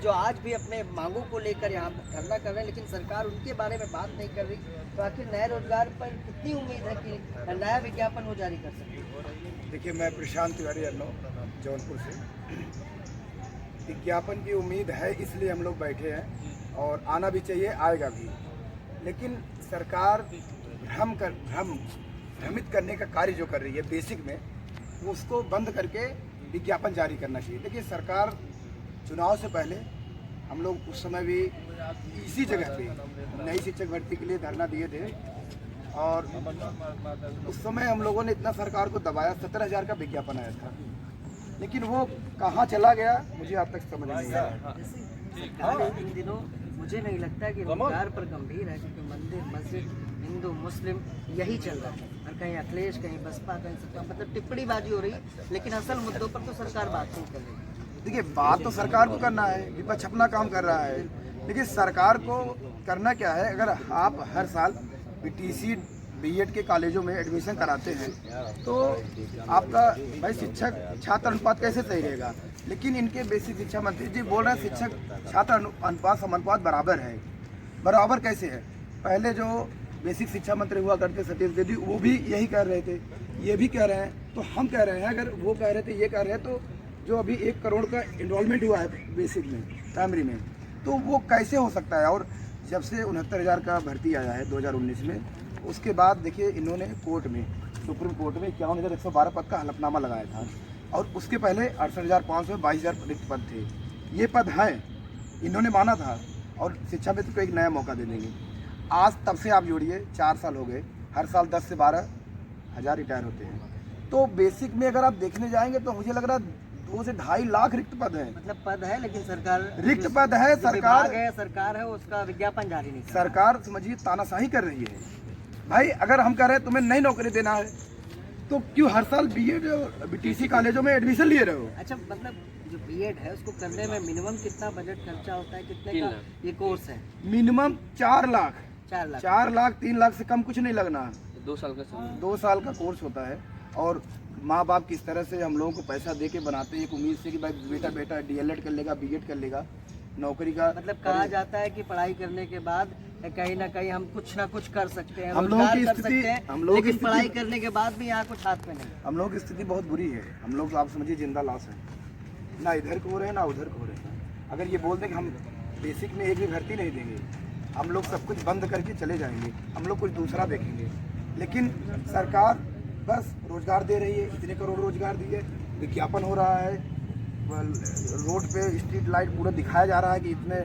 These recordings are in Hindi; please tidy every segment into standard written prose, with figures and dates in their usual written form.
जो आज भी अपने मांगों को लेकर यहाँ धरना कर रहे हैं, लेकिन सरकार उनके बारे में बात नहीं कर रही। तो आखिर नए रोजगार पर कितनी उम्मीद है कि नया विज्ञापन वो जारी कर सकते हैं? देखिए, मैं प्रशांत तिवारी जौनपुर से। विज्ञापन की उम्मीद है, इसलिए हम लोग बैठे हैं और आना भी चाहिए, आएगा भी। लेकिन सरकार भ्रमित करने का कार्य जो कर रही है बेसिक में, उसको बंद करके विज्ञापन जारी करना चाहिए। देखिए, सरकार चुनाव से पहले हम लोग उस समय भी इसी जगह पे नई शिक्षक भर्ती के लिए धरना दिए थे और उस समय हम लोगों ने इतना सरकार को दबाया, 17,000 का विज्ञापन आया था, लेकिन वो कहाँ चला गया मुझे आज तक समझ नहीं आया। इन दिनों मुझे नहीं लगता कि रोजगार पर गंभीर है, क्योंकि मंदिर मस्जिद हिंदू मुस्लिम यही चल रहा है, और कहीं अखिलेश कहीं बसपा कहीं सत्ता, मतलब टिप्पणीबाजी हो रही है, लेकिन असल मुद्दों पर तो सरकार बात नहीं कर रही। देखिए, बात तो सरकार को करना है, विपक्ष अपना काम कर रहा है, लेकिन सरकार को करना क्या है? अगर आप हर साल बीटीसी बीएड के कॉलेजों में एडमिशन कराते हैं तो आपका भाई शिक्षक छात्र अनुपात कैसे सही रहेगा? लेकिन इनके बेसिक शिक्षा मंत्री जी बोल रहे हैं शिक्षक छात्र अनुपात समानुपात बराबर है। बराबर कैसे है? पहले जो बेसिक शिक्षा मंत्री हुआ करते सतीश द्विवेदी, वो भी यही कह रहे थे, ये भी कह रहे हैं, तो हम कह रहे हैं अगर वो कह रहे थे ये कह रहे हैं, तो जो अभी 1 करोड़ का इनरोलमेंट हुआ है बेसिक में प्राइमरी में, तो वो कैसे हो सकता है? और जब से 69,000 का भर्ती आया है 2019 में, उसके बाद देखिए इन्होंने कोर्ट में, सुप्रीम कोर्ट में 51,112 पद का हलफनामा लगाया था, और उसके पहले 68,500 22,000 रिक्त पद थे। ये पद हैं, इन्होंने माना था, और शिक्षा मित्र को एक नया मौका दे देंगे। आज तब से आप जोड़िए 4 साल हो गए, हर साल 10 से 12 हज़ार रिटायर होते हैं। तो बेसिक में अगर आप देखने जाएंगे तो मुझे लग रहा है 2 से 2.5 लाख रिक्त पद है। मतलब पद है, लेकिन सरकार रिक्त पद है, सरकार है उसका विज्ञापन जारी नहीं कर रही। सरकार समझिए तानाशाही कर रही है। भाई अगर हम कह रहे हैं तुम्हें नई नौकरी देना है, तो क्यों हर साल बीएड बीटीसी कॉलेजों में एडमिशन लिए रहे हो? अच्छा, मतलब जो बीएड है उसको करने में मिनिमम कितना बजट खर्चा होता है? कितने का ये कोर्स है? मिनिमम 4 लाख 4 लाख 3 लाख से कम कुछ नहीं लगना। 2 साल का 2 साल का कोर्स होता है। और माँ बाप किस तरह से हम लोगों को पैसा दे के बनाते हैं एक उम्मीद से कि भाई बेटा डीएलएड कर लेगा, बीएड कर लेगा, नौकरी का। मतलब कहा जाता है कि पढ़ाई करने के बाद कहीं ना कहीं हम कुछ ना कुछ कर सकते हैं, हम लोगों की कर स्थिति, सकते हैं, लेकिन पढ़ाई करने के बाद भी यहाँ कुछ हाथ में नहीं। हम लोगों की स्थिति बहुत बुरी है। हम लोग आप समझिए जिंदा लाश है, ना इधर को हो रहे हैं ना उधर को हो रहे हैं। अगर ये बोल दें कि हम बेसिक में एक भी भर्ती नहीं देंगे, हम लोग सब कुछ बंद करके चले जाएंगे, हम लोग कुछ दूसरा देखेंगे। लेकिन सरकार बस रोजगार दे रही है, इतने करोड़ रोजगार दिए, विज्ञापन हो रहा है, रोड पे स्ट्रीट लाइट पूरा दिखाया जा रहा है कि इतने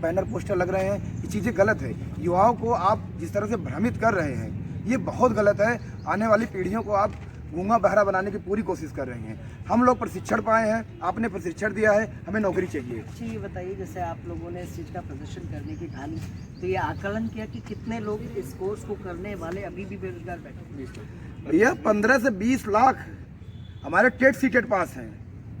बैनर पोस्टर लग रहे हैं। ये चीज़ें गलत है। युवाओं को आप जिस तरह से भ्रमित कर रहे हैं, ये बहुत गलत है। आने वाली पीढ़ियों को आप गूंगा बहरा बनाने की पूरी कोशिश कर रहे हैं। हम लोग प्रशिक्षण पाए हैं, आपने प्रशिक्षण दिया है, हमें नौकरी चाहिए। अच्छा, ये बताइए, जैसे आप लोगों ने इस चीज़ का प्रदर्शन करने की ठानी, तो ये आकलन किया कि कितने लोग इस कोर्स को करने वाले अभी भी बेरोजगार बैठे? भैया 15 से 20 लाख हमारे टेट सीटेड पास हैं।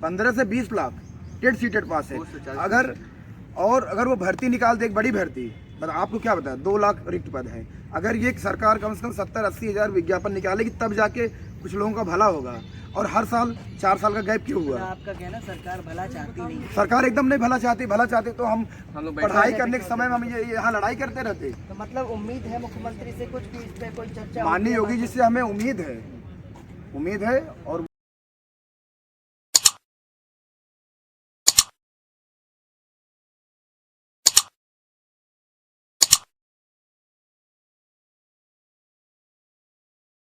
15 से 20 लाख टेट सीटेड पास है। अगर वो भर्ती निकाल दे, एक बड़ी भर्ती, मतलब आपको क्या बताया, 2 लाख रिक्त पद है। अगर ये सरकार कम से कम 70-80 हज़ार विज्ञापन निकालेगी, तब जाके कुछ लोगों का भला होगा। और हर साल 4 साल का गैप क्यों हुआ? आपका कहना सरकार भला चाहती नहीं? सरकार एकदम नहीं भला चाहती। भला चाहती तो हम पढ़ाई करने के समय में हम ये यहाँ लड़ाई करते रहते। तो मतलब उम्मीद है मुख्यमंत्री से कुछ भी इस पे कोई चर्चा? माननीय योगी जी से हमें उम्मीद है और